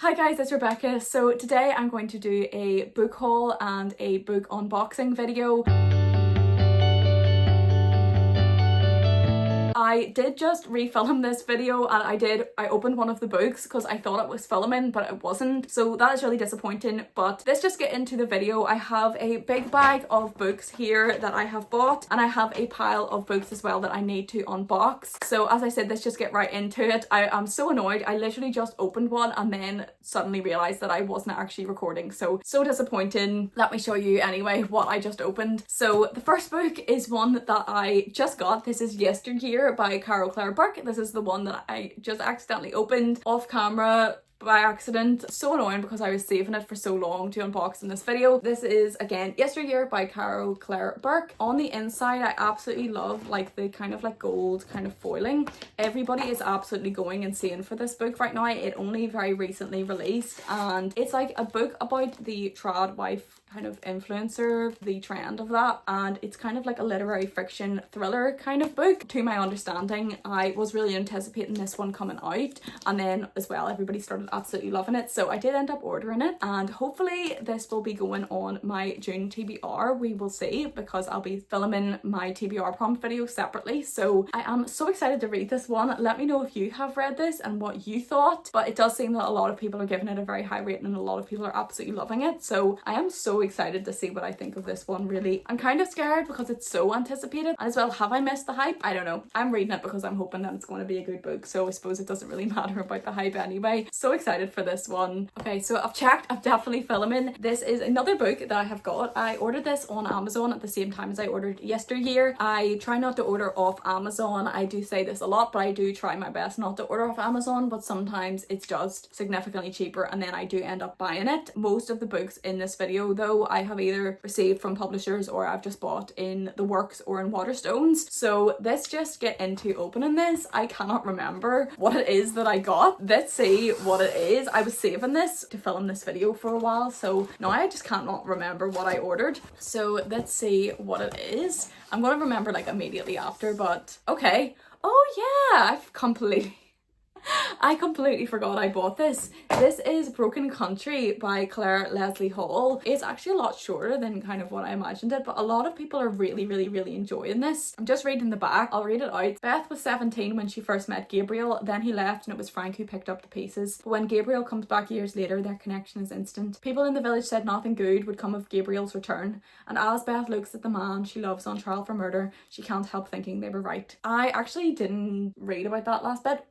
Hi guys, it's Rebecca. So today I'm going to do a book haul and a book unboxing video. I did just refilm this video and I opened one of the books because I thought it was filming but it wasn't, so that is really disappointing. But let's just get into the video. I have a big bag of books here that I have bought, and I have a pile of books as well that I need to unbox. So as I said, let's just get right into it. I am so annoyed. I literally just opened one and then suddenly realized that I wasn't actually recording, so disappointing. Let me show you anyway what I just opened. So the first book is one that I just got. This is Yesteryear by Claire Burke. This is the one that I just accidentally opened off camera by accident. So annoying because I was saving it for so long to unbox in this video. This is again Yesteryear by Claire Burke. On the inside I absolutely love like the kind of like gold kind of foiling. Everybody is absolutely going insane for this book right now. It only very recently released and it's like a book about the trad wife kind of influencer, the trend of that, and it's kind of like a literary fiction thriller kind of book. To my understanding, I was really anticipating this one coming out, and then as well everybody started absolutely loving it, so I did end up ordering it, and hopefully this will be going on my June TBR. We will see, because I'll be filming my TBR prompt video separately, so I am so excited to read this one. Let me know if you have read this and what you thought, but it does seem that a lot of people are giving it a very high rating and a lot of people are absolutely loving it, so I am so excited to see what I think of this one. Really, I'm kind of scared because it's so anticipated, and as well, have I missed the hype? I don't know. I'm reading it because I'm hoping that it's going to be a good book, so I suppose it doesn't really matter about the hype anyway. So excited for this one. Okay, so I've checked, I'm definitely filming. This is another book that I have got. I ordered this on Amazon at the same time as I ordered Yesteryear. I try not to order off Amazon. I do say this a lot, but I do try my best not to order off Amazon, but sometimes it's just significantly cheaper and then I do end up buying it. Most of the books in this video though I have either received from publishers or I've just bought in the works or in Waterstones. So let's just get into opening this. I cannot remember what it is that I got. Let's see what it is. I was saving this to film this video for a while, so now I just cannot remember what I ordered. So let's see what it is. I'm gonna remember like immediately after, but okay. Oh yeah, I completely forgot I bought this. This is Broken Country by Claire Leslie Hall. It's actually a lot shorter than kind of what I imagined it, but a lot of people are really enjoying this. I'm just reading the back. I'll read it out. Beth was 17 when she first met Gabriel, then he left and it was Frank who picked up the pieces. But when Gabriel comes back years later, their connection is instant. People in the village said nothing good would come of Gabriel's return, and as Beth looks at the man she loves on trial for murder, she can't help thinking they were right. I actually didn't read about that last bit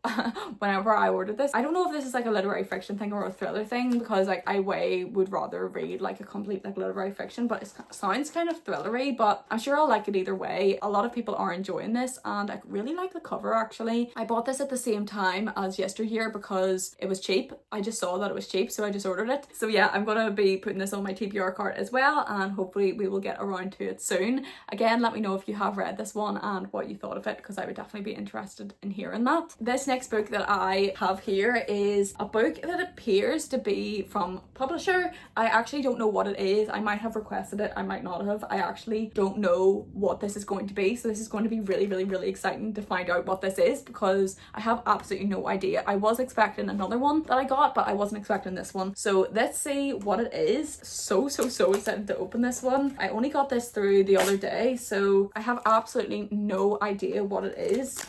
whenever I ordered this. I don't know if this is like a literary fiction thing or a thriller thing, because like I would rather read like a complete like literary fiction, but it sounds kind of thrillery, but I'm sure I'll like it either way. A lot of people are enjoying this and I really like the cover actually. I bought this at the same time as Yesteryear because it was cheap. I just saw that it was cheap, so I just ordered it. So yeah, I'm gonna be putting this on my TBR cart as well, and hopefully we will get around to it soon. Again, let me know if you have read this one and what you thought of it, because I would definitely be interested in hearing that. This next book that I have here is a book that appears to be from publisher. I actually don't know what it is. I might have requested it, I might not have. I actually don't know what this is going to be, so this is going to be really exciting to find out what this is, because I have absolutely no idea. I was expecting another one that I got, but I wasn't expecting this one, so let's see what it is. So excited to open this one. I only got this through the other day, so I have absolutely no idea what it is.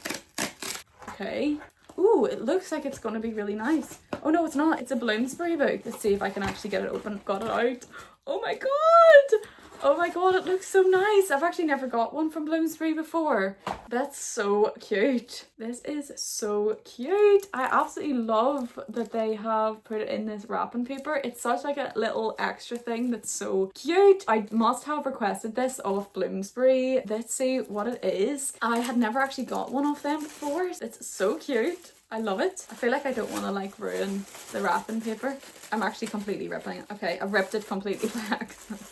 Okay. Ooh, it looks like it's going to be really nice. Oh no, it's not. It's a Bloomsbury book. Let's see if I can actually get it open. Got it out. Oh my god! Oh my god, it looks so nice. I've actually never got one from Bloomsbury before. That's so cute. This is so cute. I absolutely love that they have put it in this wrapping paper. It's such like a little extra thing that's so cute. I must have requested this off Bloomsbury. Let's see what it is. I had never actually got one of them before. It's so cute. I love it. I feel like I don't want to like ruin the wrapping paper. I'm actually completely ripping it. Okay, I've ripped it completely by accident.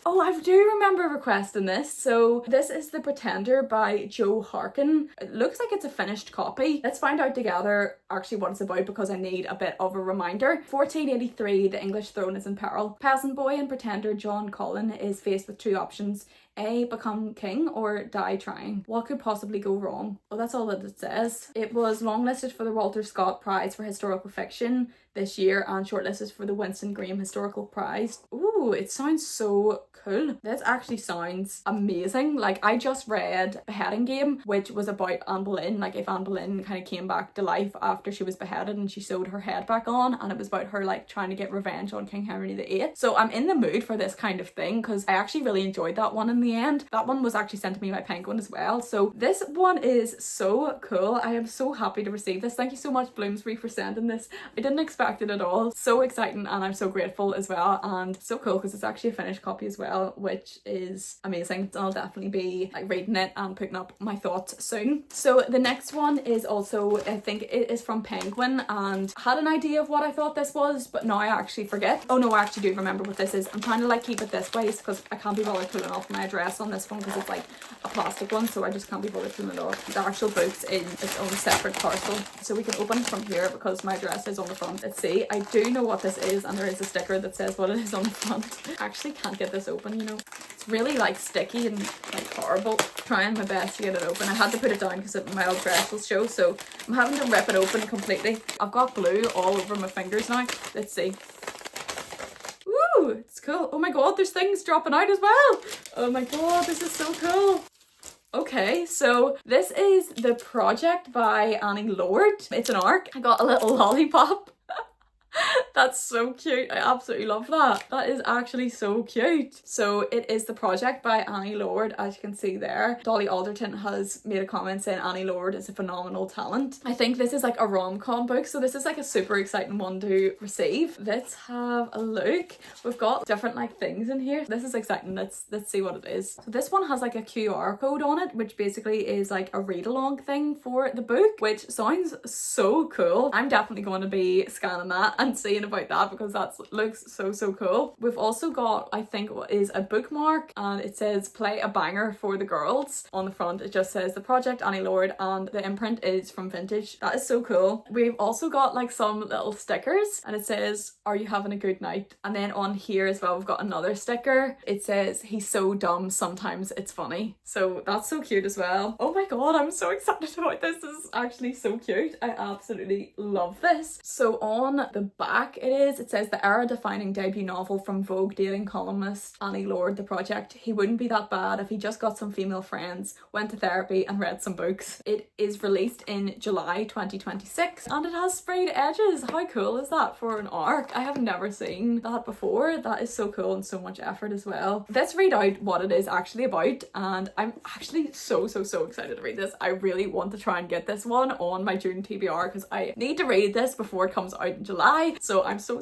Oh, I do remember requesting this. So this is The Pretender by Joe Harkin. It looks like it's a finished copy. Let's find out together actually what it's about, because I need a bit of a reminder. 1483, the English throne is in peril. Peasant boy and pretender John Cullen is faced with two options. A, become king, or die trying. What could possibly go wrong? Well, that's all that it says. It was longlisted for the Walter Scott Prize for Historical Fiction. this year and shortlisted for the Winston Graham Historical Prize. Ooh, it sounds so cool. This actually sounds amazing. Like, I just read Beheading Game, which was about Anne Boleyn, like if Anne Boleyn kind of came back to life after she was beheaded and she sewed her head back on, and it was about her like trying to get revenge on King Henry VIII. So I'm in the mood for this kind of thing because I actually really enjoyed that one in the end. That one was actually sent to me by Penguin as well. So this one is so cool. I am so happy to receive this. Thank you so much, Bloomsbury, for sending this. I didn't expect it at all. So exciting, and I'm so grateful as well, and so cool because it's actually a finished copy as well, which is amazing. I'll definitely be like reading it and putting up my thoughts soon. So the next one is also, I think it is from Penguin, and I had an idea of what I thought this was, but now I actually forget. Oh no, I actually do remember what this is. I'm trying to like keep it this way because I can't be bothered pulling off my address on this one because it's like a plastic one, so I just can't be bothered pulling it off. The actual book's in its own separate parcel, so we can open it from here because my address is on the front. Let's see, I do know what this is, and there is a sticker that says what it is on the front. I actually can't get this open, you know. It's really like sticky and like horrible. Trying my best to get it open. I had to put it down because my old dress will show, so I'm having to rip it open completely. I've got glue all over my fingers now. Let's see. Ooh, it's cool. Oh my god, there's things dropping out as well. Oh my god, this is so cool. Okay, so this is The Project by Annie Lord. It's an ARC. I got a little lollipop. That's so cute. I absolutely love that. That is actually so cute. So it is The Project by Annie Lord, as you can see there. Dolly Alderton has made a comment saying Annie Lord is a phenomenal talent. I think this is like a rom-com book, so this is like a super exciting one to receive. Let's have a look. We've got different like things in here. This is exciting. Let's see what it is. So this one has like a QR code on it, which basically is like a read-along thing for the book, which sounds so cool. I'm definitely going to be scanning that and seeing about that because that looks so cool. We've also got, I think, what is a bookmark, and it says play a banger for the girls. On the front it just says The Project, Annie Lord, and the imprint is from Vintage. That is so cool. We've also got like some little stickers, and it says are you having a good night, and then on here as well we've got another sticker. It says he's so dumb sometimes it's funny. So that's so cute as well. Oh my god, I'm so excited about this. This is actually so cute. I absolutely love this. So on the back it says the era-defining debut novel from Vogue dating columnist Annie Lord, The Project. He wouldn't be that bad if he just got some female friends, went to therapy and read some books. It is released in July 2026 and it has sprayed edges. How cool is that for an ARC? I have never seen that before. That is so cool and so much effort as well. Let's read out what it is actually about, and I'm actually so excited to read this. I really want to try and get this one on my June TBR because I need to read this before it comes out in July. So I'm so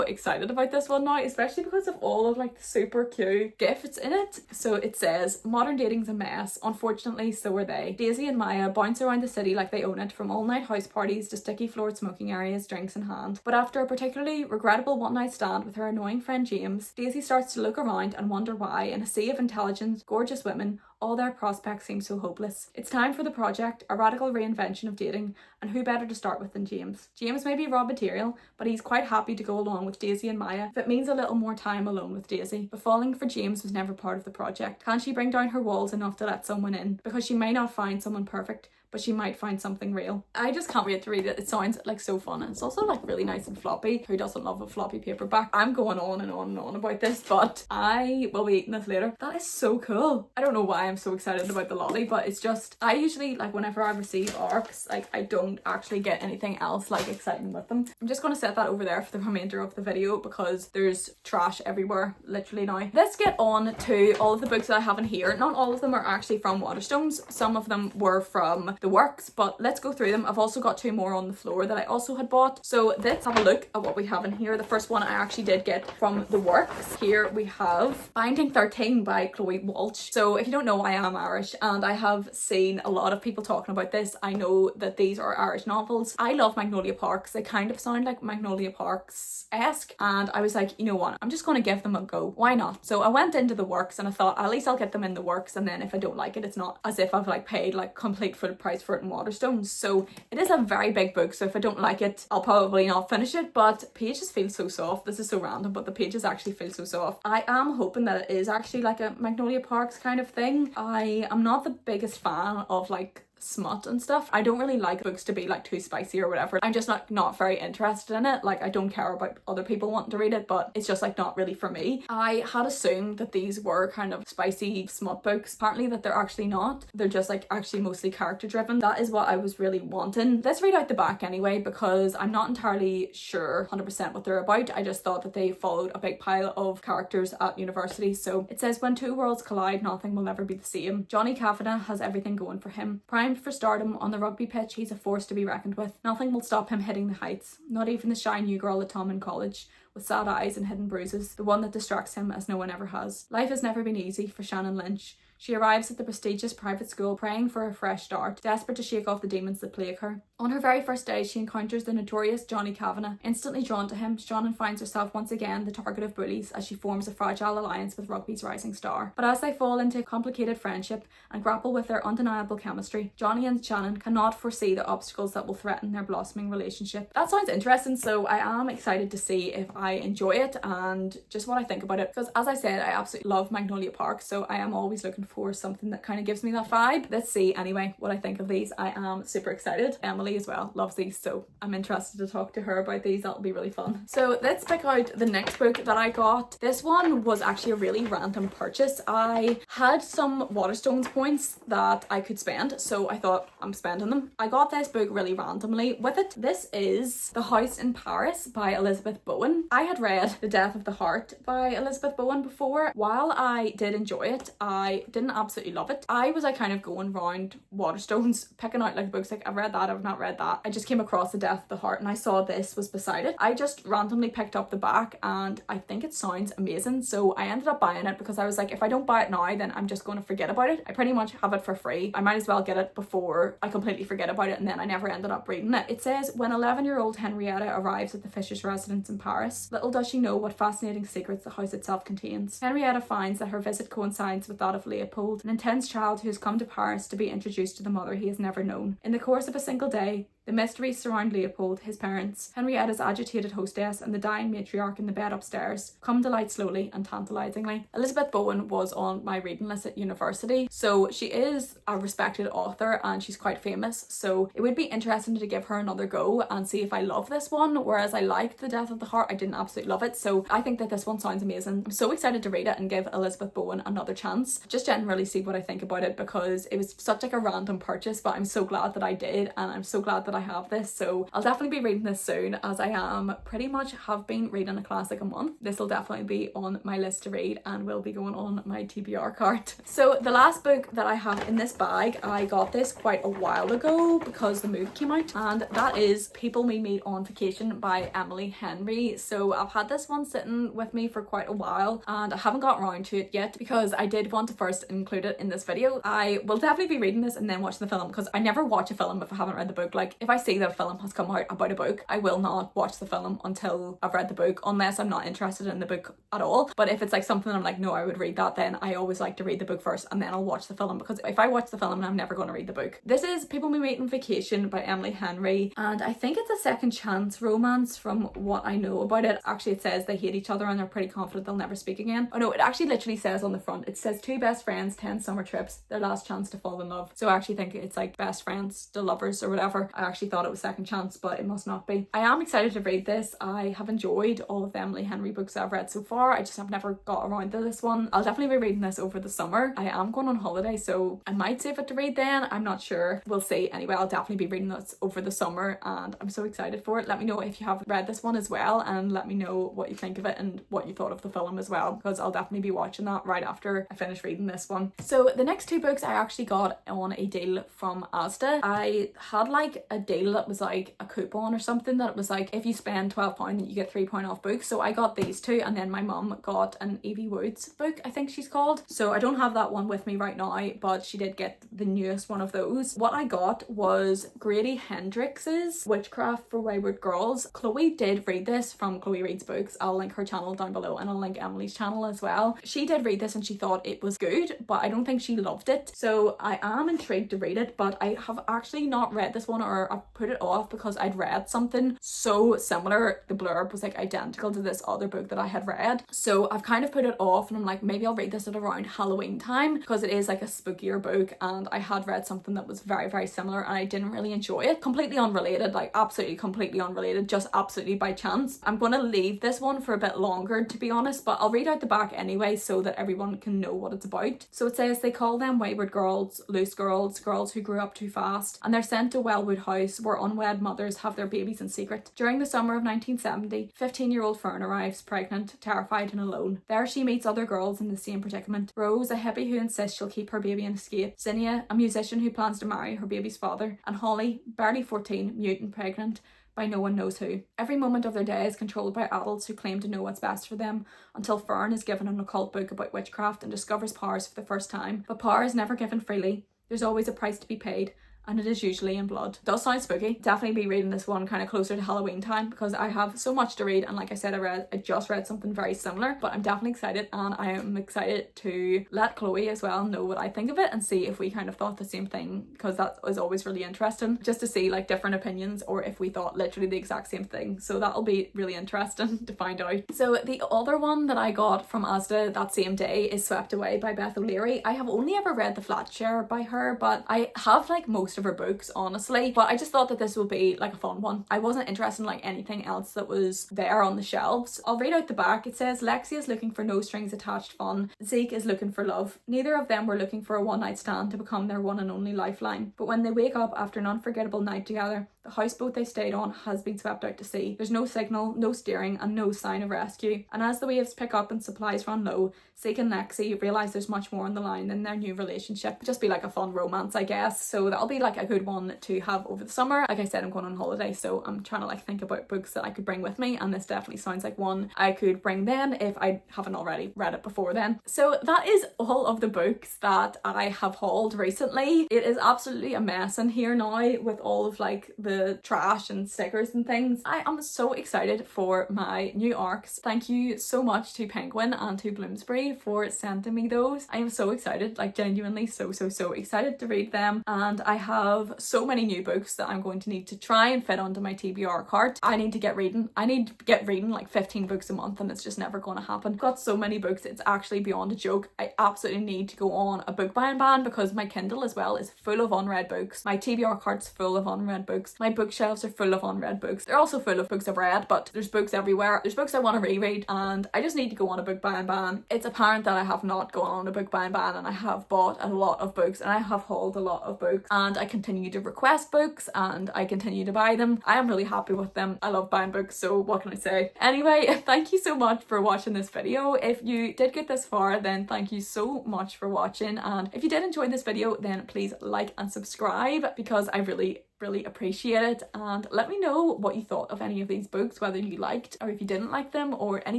excited about this one now, especially because of all of like the super cute gifts in it. So it says modern dating's a mess, unfortunately so are they. Daisy and Maya bounce around the city like they own it, from all-night house parties to sticky floored smoking areas, drinks in hand. But after a particularly regrettable one-night stand with her annoying friend James, Daisy starts to look around and wonder why, in a sea of intelligent, gorgeous women, all their prospects seem so hopeless. It's time for The Project, a radical reinvention of dating, and who better to start with than James. James may be raw material, but he's quite happy to go along with Daisy and Maya if it means a little more time alone with Daisy. But falling for James was never part of the project. Can she bring down her walls enough to let someone in? Because she may not find someone perfect, but she might find something real. I just can't wait to read it. It sounds like so fun, and it's also like really nice and floppy. Who doesn't love a floppy paperback? I'm going on and on about this, but I will be eating this later. That is so cool. I don't know why I'm so excited about the lolly, but it's just, I usually, like whenever I receive ARCs, like I don't actually get anything else like exciting with them. I'm just going to set that over there for the remainder of the video because there's trash everywhere literally now. Let's get on to all of the books that I have in here. Not all of them are actually from Waterstones. Some of them were from the works, but let's go through them. I've also got two more on the floor that I also had bought. So let's have a look at what we have in here. The first one I actually did get from the works. Here we have Binding 13 by Chloe Walsh. So if you don't know, I am Irish and I have seen a lot of people talking about this. I know that these are Irish novels. I love Magnolia Parks. They kind of sound like Magnolia Parks-esque, and I was like, you know what, I'm just going to give them a go. Why not? So I went into the works and I thought at least I'll get them in the works, and then if I don't like it, it's not as if I've like paid like complete full price for it in Waterstones. So it is a very big book, so if I don't like it, I'll probably not finish it, but pages feel so soft. This is so random, but the pages actually feel so soft. I am hoping that it is actually like a Magnolia Parks kind of thing. I am not the biggest fan of like smut and stuff. I don't really like books to be like too spicy or whatever. I'm just not very interested in it. Like, I don't care about other people wanting to read it, but it's just like not really for me. I had assumed that these were kind of spicy smut books. Apparently that they're actually not. They're just like actually mostly character driven. That is what I was really wanting. Let's read out the back anyway, because I'm not entirely sure 100% what they're about. I just thought that they followed a big pile of characters at university. So it says, when two worlds collide, nothing will ever be the same. Johnny Kavanagh has everything going for him. Primed for stardom on the rugby pitch, he's a force to be reckoned with. Nothing will stop him hitting the heights. Not even the shy new girl at Tom in college, with sad eyes and hidden bruises, the one that distracts him as no one ever has. Life has never been easy for Shannon Lynch. She arrives at the prestigious private school praying for a fresh start, desperate to shake off the demons that plague her. On her very first day, she encounters the notorious Johnny Kavanagh. Instantly drawn to him, Shannon finds herself once again the target of bullies as she forms a fragile alliance with rugby's rising star. But as they fall into complicated friendship and grapple with their undeniable chemistry, Johnny and Shannon cannot foresee the obstacles that will threaten their blossoming relationship. That sounds interesting, so I am excited to see if I enjoy it and just what I think about it, because as I said, I absolutely love Magnolia Park, so I am always looking for something that kind of gives me that vibe. Let's see anyway what I think of these. I am super excited. Emily as well loves these, so I'm interested to talk to her about these. That'll be really fun. So let's pick out the next book that I got. This one was actually a really random purchase. I had some Waterstones points that I could spend, so I thought I'm spending them. I got this book really randomly with it. This is The House in Paris by Elizabeth Bowen. I had read The Death of the Heart by Elizabeth Bowen before. While I did enjoy it, I didn't absolutely love it. I was like kind of going round Waterstones, picking out like books like I've read that, I've not read that. I just came across The Death of the Heart and I saw this was beside it. I just randomly picked up the back and I think it sounds amazing, so I ended up buying it because I was like, if I don't buy it now, then I'm just going to forget about it. I pretty much have it for free. I might as well get it before I completely forget about it, and then I never ended up reading it. It says, when 11-year-old Henrietta arrives at the Fishers' residence in Paris, little does she know what fascinating secrets the house itself contains. Henrietta finds that her visit coincides with that of Leopold, an intense child who has come to Paris to be introduced to the mother he has never known. In the course of a single day, the mysteries surround Leopold, his parents, Henrietta's agitated hostess, and the dying matriarch in the bed upstairs come to light slowly and tantalisingly. Elizabeth Bowen was on my reading list at university, so she is a respected author and she's quite famous, so it would be interesting to give her another go and see if I love this one. Whereas I liked The Death of the Heart, I didn't absolutely love it, so I think that this one sounds amazing. I'm so excited to read it and give Elizabeth Bowen another chance. Just generally see what I think about it, because it was such like a random purchase, but I'm so glad that I did, and I'm so glad that I have this. So I'll definitely be reading this soon, as I am pretty much have been reading a classic a month. This will definitely be on my list to read and will be going on my TBR cart. So the last book that I have in this bag, I got this quite a while ago because the movie came out, and that is People We Meet on Vacation by Emily Henry. So I've had this one sitting with me for quite a while and I haven't got around to it yet because I did want to first include it in this video. I will definitely be reading this and then watching the film, because I never watch a film if I haven't read the book. Like, if I see that a film has come out about a book, I will not watch the film until I've read the book, unless I'm not interested in the book at all. But if it's like something I'm like, no, I would read that, then I always like to read the book first and then I'll watch the film, because if I watch the film, I'm never going to read the book. This is People We Meet on Vacation by Emily Henry, and I think it's a second chance romance from what I know about it. Actually, it says they hate each other and they're pretty confident they'll never speak again. Oh no, it actually literally says on the front, it says 2 best friends, 10 summer trips, their last chance to fall in love. So I actually think it's like best friends to lovers or whatever. I actually thought it was second chance, but it must not be. I am excited to read this. I have enjoyed all of the Emily Henry books I've read so far. I just have never got around to this one. I'll definitely be reading this over the summer. I am going on holiday, so I might save it to read then. I'm not sure. We'll see. Anyway, I'll definitely be reading this over the summer and I'm so excited for it. Let me know if you have read this one as well, and let me know what you think of it and what you thought of the film as well, because I'll definitely be watching that right after I finish reading this one. So the next 2 books I actually got on a deal from Asda. I had like a deal that was like a coupon or something, that it was like if you spend £12 you get £3 off books. So I got these 2, and then my mum got an Evie Woods book, I think she's called. So I don't have that one with me right now, but she did get the newest one of those. What I got was Grady Hendrix's Witchcraft for Wayward Girls. Chloe did read this from Chloe Reads Books. I'll link her channel down below and I'll link Emily's channel as well. She did read this and she thought it was good, but I don't think she loved it. So I am intrigued to read it, but I have actually not read this one, or I put it off because I'd read something so similar. The blurb was like identical to this other book that I had read. So I've kind of put it off, and I'm like, maybe I'll read this at around Halloween time because it is like a spookier book, and I had read something that was very, very similar and I didn't really enjoy it. Completely unrelated, like absolutely completely unrelated, just absolutely by chance. I'm going to leave this one for a bit longer, to be honest, but I'll read out the back anyway so that everyone can know what it's about. So it says, they call them wayward girls, loose girls, girls who grew up too fast, and they're sent to Wellwood House where unwed mothers have their babies in secret. During the summer of 1970, 15-year-old Fern arrives, pregnant, terrified and alone. There she meets other girls in the same predicament. Rose, a hippie who insists she'll keep her baby and escape. Zinnia, a musician who plans to marry her baby's father. And Holly, barely 14, mute and pregnant by no one knows who. Every moment of their day is controlled by adults who claim to know what's best for them, until Fern is given an occult book about witchcraft and discovers powers for the first time. But power is never given freely. There's always a price to be paid, and it is usually in blood. It does sound spooky. Definitely be reading this one kind of closer to Halloween time because I have so much to read, and like I said, I just read something very similar, but I'm definitely excited, and I am excited to let Chloe as well know what I think of it and see if we kind of thought the same thing, because that is always really interesting just to see like different opinions or if we thought literally the exact same thing. So that'll be really interesting to find out. So the other one that I got from Asda that same day is Swept Away by Beth O'Leary. I have only ever read The Flat Share by her, but I have like most of her books, honestly, but I just thought that this would be like a fun one. I wasn't interested in like anything else that was there on the shelves. I'll read out the back. It says, Lexi is looking for no strings attached fun. Zeke is looking for love. Neither of them were looking for a one-night stand to become their one and only lifeline. But when they wake up after an unforgettable night together, the houseboat they stayed on has been swept out to sea. There's no signal, no steering, and no sign of rescue. And as the waves pick up and supplies run low, Zeke and Lexi realise there's much more on the line than their new relationship. It'll just be like a fun romance, I guess. So that'll be like a good one to have over the summer. Like I said, I'm going on holiday, so I'm trying to like think about books that I could bring with me, and this definitely sounds like one I could bring then if I haven't already read it before then. So that is all of the books that I have hauled recently. It is absolutely a mess in here now with all of like the trash and stickers and things. I am so excited for my new ARCs. Thank you so much to Penguin and to Bloomsbury for sending me those. I am so excited, like genuinely so excited to read them, and I have so many new books that I'm going to need to try and fit onto my TBR cart. I need to get reading. I need to get reading like 15 books a month, and it's just never going to happen. I've got so many books, it's actually beyond a joke. I absolutely need to go on a book buying ban because my Kindle as well is full of unread books. My TBR cart's full of unread books. My bookshelves are full of unread books. They're also full of books I've read, but there's books everywhere. There's books I want to reread, and I just need to go on a book buying ban. It's apparent that I have not gone on a book buying ban, and I have bought a lot of books, and I have hauled a lot of books, and I continue to request books, and I continue to buy them. I am really happy with them. I love buying books, so what can I say? Anyway, thank you so much for watching this video. If you did get this far, then thank you so much for watching, and if you did enjoy this video, then please like and subscribe because I really appreciate it, and let me know what you thought of any of these books, whether you liked or if you didn't like them, or any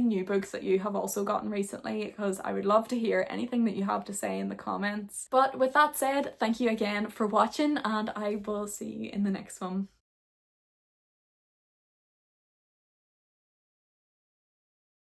new books that you have also gotten recently, because I would love to hear anything that you have to say in the comments. But with that said, thank you again for watching, and I will see you in the next one.